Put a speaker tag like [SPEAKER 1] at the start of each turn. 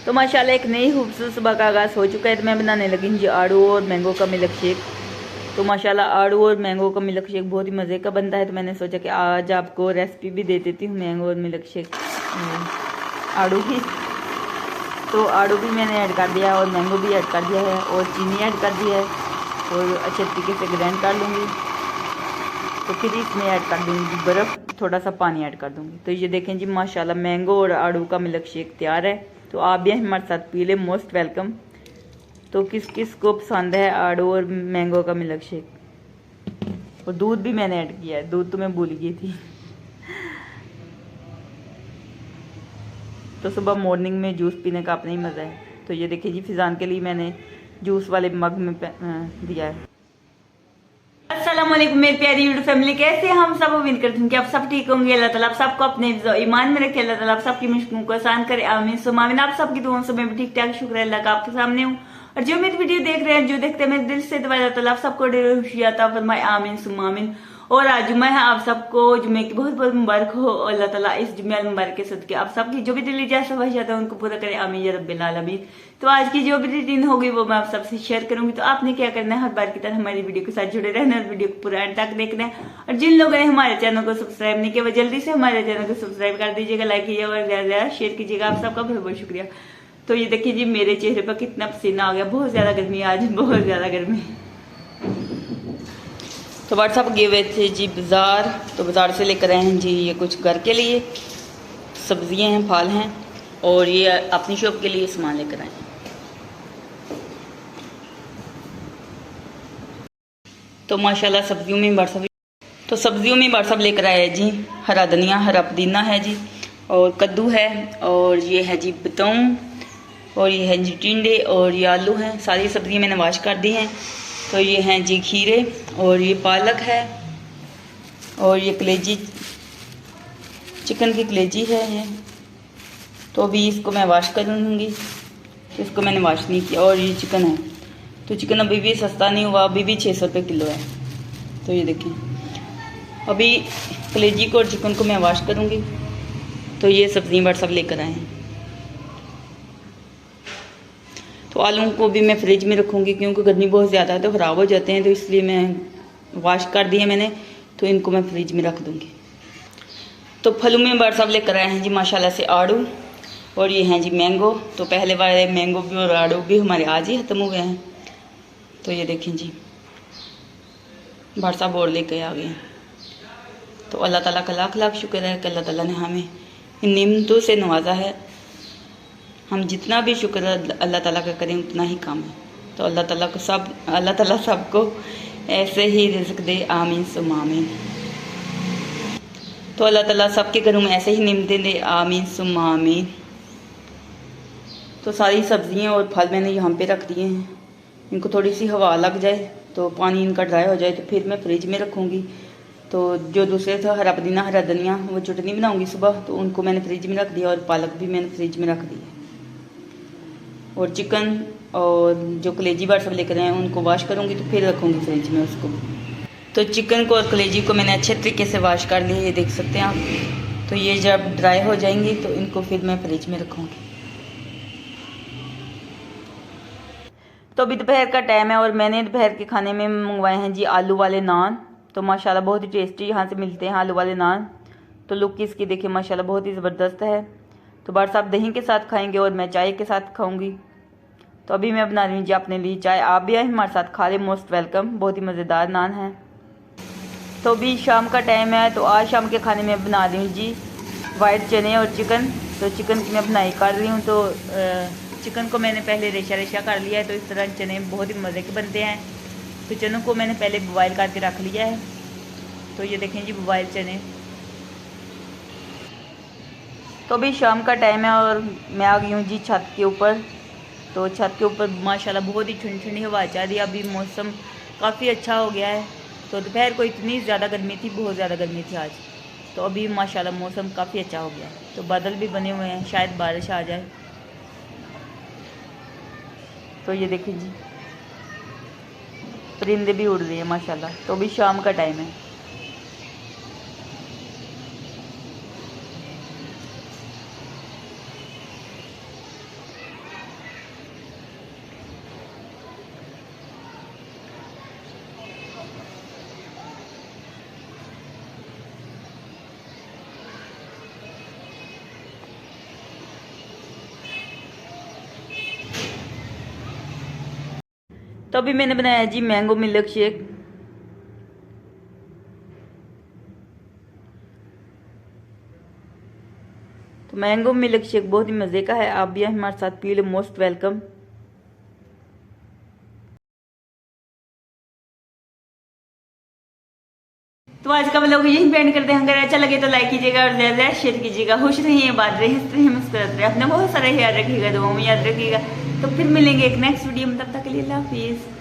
[SPEAKER 1] तो माशाल्लाह एक नई खूबसूरत सुबह का आगाज़ हो चुका है। तो मैं बनाने लगी जी आड़ू और मैंगो का मिल्क शेक। तो माशाल्लाह आड़ू और मैंगो का मिल्क शेक बहुत ही मज़े का बनता है। तो मैंने सोचा कि आज आपको रेसिपी भी दे देती हूँ मैंगो और मिल्क शेक आड़ू की। तो आड़ू भी मैंने ऐड कर दिया और मैंगो भी ऐड कर दिया है और चीनी ऐड कर दी है और अच्छे तरीके से ग्राइंड कर लूँगी। तो फिर इसमें ऐड कर दूँगी बर्फ़, थोड़ा सा पानी ऐड कर दूँगी। तो ये देखें जी माशाल्लाह मैंगो और आड़ू का मिल्क शेक तैयार है। तो आप भी हमारे साथ पी लें, मोस्ट वेलकम। तो किस किस को पसंद है आड़ू और मैंगो का मिल्क शेक। और दूध भी मैंने ऐड किया है, दूध तो मैं भूल गई थी। तो सुबह मॉर्निंग में जूस पीने का अपना ही मज़ा है। तो ये देखिए जी फिजान के लिए मैंने जूस वाले मग में दिया है। अस्सलाम वालेकुम मेरी प्यारी यूट्यूब फैमिली, कैसे हम सब उम्मीद करती हूँ कि आप सब ठीक होंगे। अल्लाह ताला आप सबको अपने ईमान में रखे, अल्लाह ताला आप सबकी मुश्किलों को आसान करे, आमीन सुम्मा आमीन। आप सबकी दुआओं से मैं भी ठीक ठाक, शुक्र है अल्लाह का आपके सामने हूँ। और जो मेरी वीडियो देख रहे हैं, जो देखते हैं, मेरे दिल से दुआ अल्लाह ताला आप सबको ढेर खुशियां अता फरमाए, आमीन सुम्मा आमीन। और आज जुम्मा है, आप सबको जुम्मे की बहुत बहुत मुबारक हो। अल्लाह ताला इस जुम्मे मुबारक के सदके आप सबकी जो भी दिली जैसा ख्वाहिशात है उनको पूरा करे, आमीन या रब्बिल आलमीन। तो आज की जो भी रूटीन होगी वो मैं आप सबसे शेयर करूंगी। तो आपने क्या करना है, हर बार की तरह हमारी वीडियो के साथ जुड़े रहना है, वीडियो को पूरा एंड तक देखना है। और जिन लोगों ने हमारे चैनल को सब्सक्राइब नहीं किया वो जल्दी से हमारे चैनल को सब्सक्राइब कर दीजिएगा, लाइक कीजिएगा और ज्यादा ज्यादा शेयर कीजिएगा। आप सबका बहुत बहुत शुक्रिया। तो ये देखिए जी मेरे चेहरे पर कितना पसीना आ गया, बहुत ज्यादा गर्मी है आज, बहुत ज्यादा गर्मी। तो व्हाट्सअप गए हुए थे जी बाज़ार। तो बाज़ार से लेकर आए हैं जी ये कुछ घर के लिए सब्जियां हैं, फल हैं, और ये अपनी शॉप के लिए सामान लेकर आए हैं। तो माशाल्लाह सब्जियों में व्हाट्सअप लेकर आए हैं जी हरा धनिया, हरा पुदीना है जी, और कद्दू है, और ये है जी बताऊँ, और ये है जी टिंडे, और ये आलू हैं। सारी सब्जियां मैंने वॉश कर दी हैं। तो ये हैं जी खीरे, और ये पालक है, और ये कलेजी, चिकन की कलेजी है ये। तो अभी इसको मैं वॉश कर लूँगी, इसको मैंने वॉश नहीं किया। और ये चिकन है, तो चिकन अभी भी सस्ता नहीं हुआ, अभी भी 600 रुपये किलो है। तो ये देखें, अभी कलेजी को और चिकन को मैं वॉश करूँगी। तो ये सब्जियाँ व्हाट्सअप लेकर आए हैं। तो आलू को भी मैं फ्रिज में रखूँगी क्योंकि गर्मी बहुत ज़्यादा है तो ख़राब हो जाते हैं, तो इसलिए मैं वॉश कर दिए मैंने। तो इनको मैं फ्रिज में रख दूँगी। तो फलों में व्हाट्सअप लेकर आए हैं जी माशाल्लाह से आड़ू, और ये हैं जी मैंगो। तो पहले वाले मैंगो भी और आड़ू भी हमारे आज ही ख़त्म हुए हैं। तो ये देखें जी व्हाट्सअप और लेकर आ गए हैं। तो अल्लाह ताला का लाख लाख शुक्र है कि अल्लाह ताला ने हमें इन नेमतों से नवाजा है। हम जितना भी शुक्र अल्लाह ताला का करें उतना ही कम है। तो अल्लाह ताला सबको ऐसे ही रिज़्क दे, आमीन सुम्मा आमीन। तो अल्लाह ताला सबके घरों में ऐसे ही नेमतें दे, आमीन सुम्मा आमीन। तो सारी सब्जियां और फल मैंने यहाँ पे रख दिए हैं। इनको थोड़ी सी हवा लग जाए तो पानी इनका ड्राई हो जाए तो फिर मैं फ्रिज में रखूँगी। तो जो दूसरे था हरा पुदीना, हरा धनिया, वो चटनी बनाऊँगी सुबह, तो उनको मैंने फ्रिज में रख दिया, और पालक भी मैंने फ्रिज में रख दी है। और चिकन और जो कलेजी व्हाट्सअप लेकर आए हैं उनको वॉश करूँगी तो फिर रखूँगी फ्रिज में उसको। तो चिकन को और कलेजी को मैंने अच्छे तरीके से वॉश कर लिया, ये देख सकते हैं आप। तो ये जब ड्राई हो जाएंगी तो इनको फिर मैं फ्रिज में रखूँगी। तो अभी दोपहर का टाइम है और मैंने दोपहर के खाने में मंगवाए हैं जी आलू वाले नान। तो माशाल्लाह बहुत ही टेस्टी यहाँ से मिलते हैं आलू वाले नान। तो लुक इसकी देखिए माशाल्लाह बहुत ही ज़बरदस्त है। तो व्हाट्सअप दही के साथ खाएंगे और मैं चाय के साथ खाऊंगी। तो अभी मैं बना रही हूँ जी अपने लिए चाय, आप भी आए हमारे साथ खा लें, मोस्ट वेलकम। बहुत ही मज़ेदार नान है। तो अभी शाम का टाइम है, तो आज शाम के खाने में बना रही हूँ जी वाइट चने और चिकन। तो चिकन की मैं बनाई कर रही हूँ। तो चिकन को मैंने पहले रेशा रेशा कर लिया है। तो इस तरह चने बहुत ही मज़े के बनते हैं। तो चनों को मैंने पहले बॉयल करके रख लिया है। तो ये देखें जी बॉयल चने। तो अभी शाम का टाइम है और मैं आ गई हूँ जी छत के ऊपर। तो छत के ऊपर माशाल्लाह बहुत ही ठंडी ठंडी हवा चल रही है। अभी मौसम काफ़ी अच्छा हो गया है। तो दोपहर को इतनी ज़्यादा गर्मी थी, बहुत ज़्यादा गर्मी थी आज। तो अभी माशाल्लाह मौसम काफ़ी अच्छा हो गया है। तो बादल भी बने हुए हैं, शायद बारिश आ जाए। तो ये देखिए जी परिंदे भी उड़ रही हैं माशाल्लाह। तो अभी शाम का टाइम है। तो अभी मैंने बनाया जी मैंगो मिल्क शेक। तो मैंगो मिल्क शेक बहुत ही मज़े का है, आप भी हमारे साथ पी लो, मोस्ट वेलकम। तो आज का व्लॉग यहीं पेंड करते हैं। अगर अच्छा लगे तो लाइक कीजिएगा और ज़्यादा शेयर कीजिएगा। खुश रहिए, बात रहे, हंसते रहिए, मुस्कुराते रहिए, अपना बहुत सारा याद रखिएगा, दुआओं में याद रखिएगा। तो फिर मिलेंगे एक नेक्स्ट वीडियो में, तब तक के लिए अल्लाह हाफिज़।